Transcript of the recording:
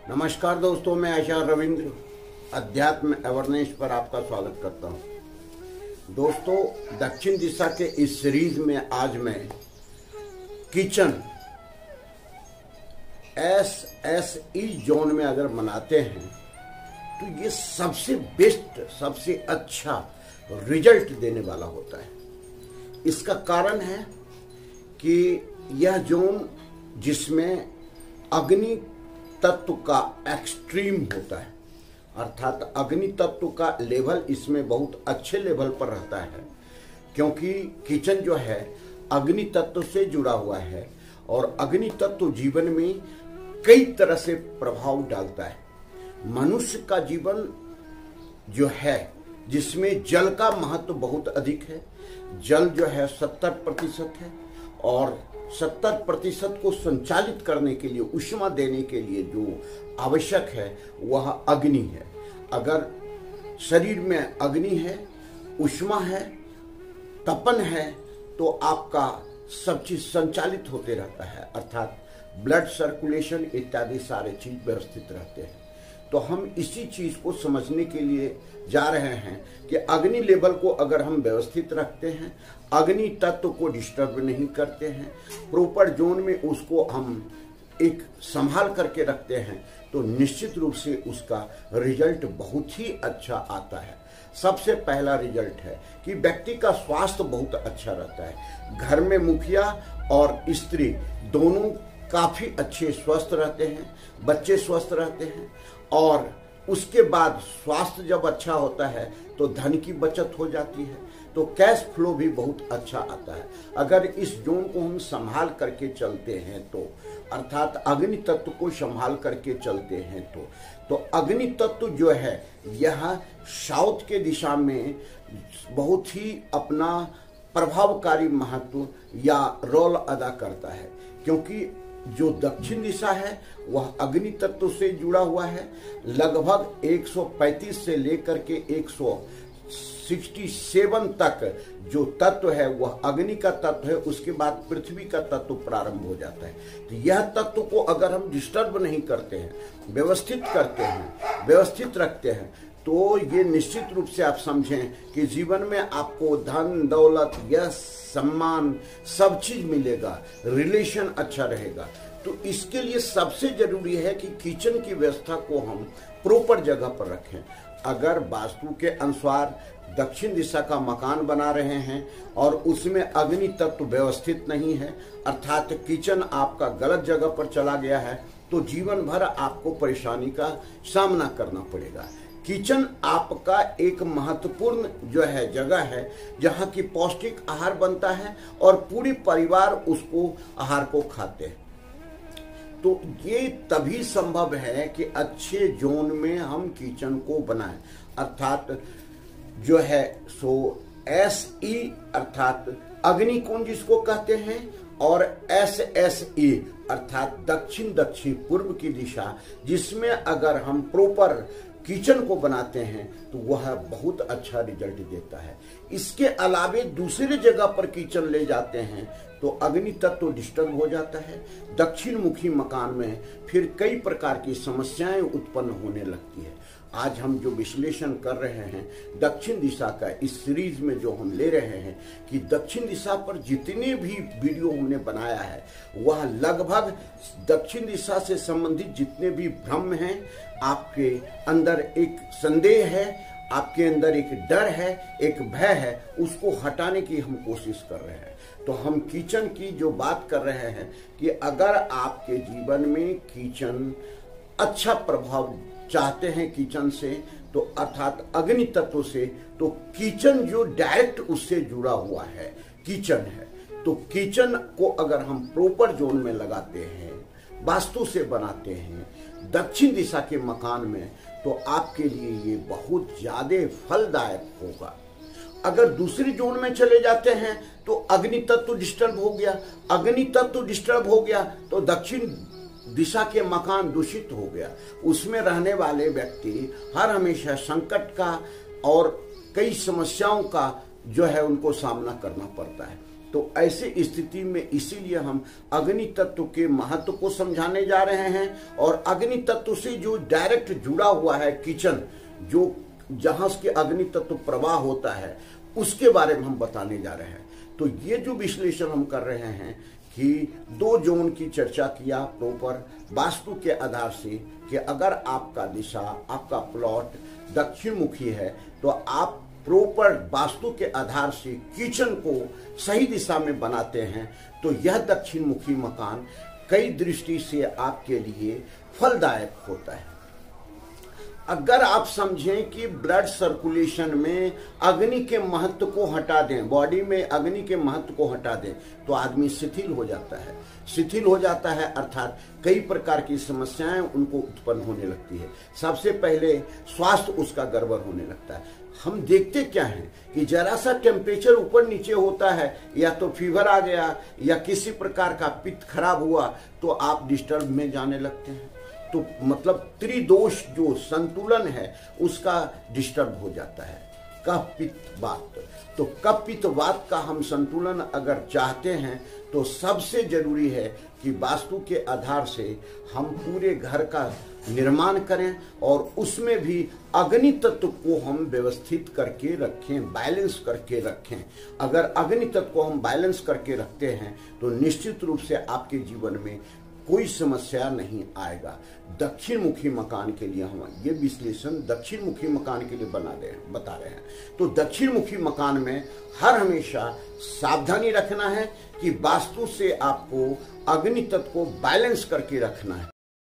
नमस्कार दोस्तों, मैं आचार्य रविंद्र अध्यात्म अवेयरनेस पर आपका स्वागत करता हूं। दोस्तों, दक्षिण दिशा के इस सीरीज में आज मैं किचन SSE जोन में अगर बनाते हैं तो ये सबसे बेस्ट, सबसे अच्छा रिजल्ट देने वाला होता है। इसका कारण है कि यह जोन जिसमें अग्नि तत्व का एक्सट्रीम होता है, अर्थात अग्नि तत्व का लेवल इसमें बहुत अच्छे लेवल पर रहता है, क्योंकि किचन जो है अग्नि तत्व से जुड़ा हुआ है और अग्नि तत्व जीवन में कई तरह से प्रभाव डालता है। मनुष्य का जीवन जो है जिसमें जल का महत्व बहुत अधिक है, जल जो है 70% है और 70% को संचालित करने के लिए, ऊष्मा देने के लिए जो आवश्यक है वह अग्नि है। अगर शरीर में अग्नि है, ऊष्मा है, तपन है, तो आपका सब चीज संचालित होते रहता है, अर्थात ब्लड सर्कुलेशन इत्यादि सारे चीज व्यवस्थित रहते हैं। तो हम इसी चीज को समझने के लिए जा रहे हैं कि अग्नि लेवल को अगर हम व्यवस्थित रखते हैं, अग्नि तत्व को डिस्टर्ब नहीं करते हैं, प्रॉपर जोन में उसको हम एक संभाल करके रखते हैं, तो निश्चित रूप से उसका रिजल्ट बहुत ही अच्छा आता है। सबसे पहला रिजल्ट है कि व्यक्ति का स्वास्थ्य बहुत अच्छा रहता है। घर में मुखिया और स्त्री दोनों काफी अच्छे स्वस्थ रहते हैं, बच्चे स्वस्थ रहते हैं और उसके बाद स्वास्थ्य जब अच्छा होता है तो धन की बचत हो जाती है, तो कैश फ्लो भी बहुत अच्छा आता है। अगर इस जोन को हम संभाल करके चलते हैं तो, अर्थात अग्नि तत्व को संभाल करके चलते हैं तो अग्नि तत्व जो है यह साउथ के दिशा में बहुत ही अपना प्रभावकारी महत्व या रोल अदा करता है, क्योंकि जो दक्षिण दिशा है वह अग्नि तत्व से जुड़ा हुआ है। लगभग 135 से लेकर के 167 तक जो तत्व है वह अग्नि का तत्व है, उसके बाद पृथ्वी का तत्व प्रारंभ हो जाता है। तो यह तत्व को अगर हम डिस्टर्ब नहीं करते हैं, व्यवस्थित करते हैं, व्यवस्थित रखते हैं, तो ये निश्चित रूप से आप समझें कि जीवन में आपको धन, दौलत, यश, सम्मान सब चीज मिलेगा, रिलेशन अच्छा रहेगा। तो इसके लिए सबसे जरूरी है कि किचन की व्यवस्था को हम प्रॉपर जगह पर रखें। अगर वास्तु के अनुसार दक्षिण दिशा का मकान बना रहे हैं और उसमें अग्नि तत्व व्यवस्थित नहीं है, अर्थात किचन आपका गलत जगह पर चला गया है, तो जीवन भर आपको परेशानी का सामना करना पड़ेगा। किचन आपका एक महत्वपूर्ण जो है जगह है जहाँ की पौष्टिक आहार बनता है और पूरी परिवार उसको आहार को खाते हैं। तो ये तभी संभव है कि अच्छे जोन में हम किचन को बनाएं, अर्थात जो है SE अर्थात अग्निकुंज जिसको कहते हैं और SSE अर्थात दक्षिण दक्षिण पूर्व की दिशा, जिसमें अगर हम प्रॉपर किचन को बनाते हैं तो वह बहुत अच्छा रिजल्ट देता है। इसके अलावे दूसरी जगह पर किचन ले जाते हैं तो अग्नि तत्व डिस्टर्ब हो जाता है। दक्षिण मुखी मकान में फिर कई प्रकार की समस्याएं उत्पन्न होने लगती है। आज हम जो विश्लेषण कर रहे हैं दक्षिण दिशा का, इस सीरीज में जो हम ले रहे हैं कि दक्षिण दिशा पर जितने भी वीडियो हमने बनाया है वह लगभग दक्षिण दिशा से संबंधित जितने भी भ्रम हैं, आपके अंदर एक संदेह है, आपके अंदर एक डर है, एक भय है, उसको हटाने की हम कोशिश कर रहे हैं। तो हम किचन की जो बात कर रहे हैं कि अगर आपके जीवन में किचन अच्छा प्रभाव चाहते हैं किचन से, तो अर्थात अग्नि तत्व से, तो किचन जो डायरेक्ट उससे जुड़ा हुआ है किचन है, तो किचन को अगर हम प्रॉपर जोन में लगाते हैं, वास्तु से बनाते हैं दक्षिण दिशा के मकान में, तो आपके लिए ये बहुत ज्यादा फलदायक होगा। अगर दूसरी जोन में चले जाते हैं तो अग्नि तत्व डिस्टर्ब हो गया, अग्नि तत्व डिस्टर्ब हो गया तो दक्षिण दिशा के मकान दूषित हो गया, उसमें रहने वाले व्यक्ति हर हमेशा संकट का और कई समस्याओं का जो है उनको सामना करना पड़ता है। तो ऐसे स्थिति में इसीलिए हम अग्नि तत्व के महत्व को समझाने जा रहे हैं, और अग्नि तत्व से जो डायरेक्ट जुड़ा हुआ है किचन, जो जहां के अग्नि तत्व प्रवाह होता है, उसके बारे में हम बताने जा रहे हैं। तो ये जो विश्लेषण हम कर रहे हैं कि 2 जोन की चर्चा किया प्रॉपर वास्तु के आधार से, कि अगर आपका दिशा, आपका प्लॉट दक्षिण मुखी है तो आप प्रॉपर वास्तु के आधार से किचन को सही दिशा में बनाते हैं, तो यह दक्षिण मुखी मकान कई दृष्टि से आपके लिए फलदायक होता है। अगर आप समझें कि ब्लड सर्कुलेशन में अग्नि के महत्व को हटा दें, बॉडी में अग्नि के महत्व को हटा दें, तो आदमी शिथिल हो जाता है। शिथिल हो जाता है अर्थात कई प्रकार की समस्याएं उनको उत्पन्न होने लगती है। सबसे पहले स्वास्थ्य उसका गड़बड़ होने लगता है। हम देखते क्या हैं कि जरा सा टेम्परेचर ऊपर नीचे होता है, या तो फीवर आ गया या किसी प्रकार का पित्त खराब हुआ, तो आप डिस्टर्ब में जाने लगते हैं। तो मतलब त्रिदोष जो संतुलन है उसका डिस्टर्ब हो जाता है। कफ पित्त वात, तो कफ पित्त वात का हम संतुलन अगर चाहते हैं तो सबसे जरूरी है कि वास्तु के आधार से हम पूरे घर का निर्माण करें, और उसमें भी अग्नि तत्व को हम व्यवस्थित करके रखें, बैलेंस करके रखें। अगर अग्नि तत्व को हम बैलेंस करके रखते हैं तो निश्चित रूप से आपके जीवन में कोई समस्या नहीं आएगा। दक्षिण मुखी मकान के लिए हम ये विश्लेषण दक्षिण मुखी मकान के लिए बता रहे हैं। तो दक्षिण मुखी मकान में हर हमेशा सावधानी रखना है कि वास्तु से आपको अग्नि तत्व को बैलेंस करके रखना है।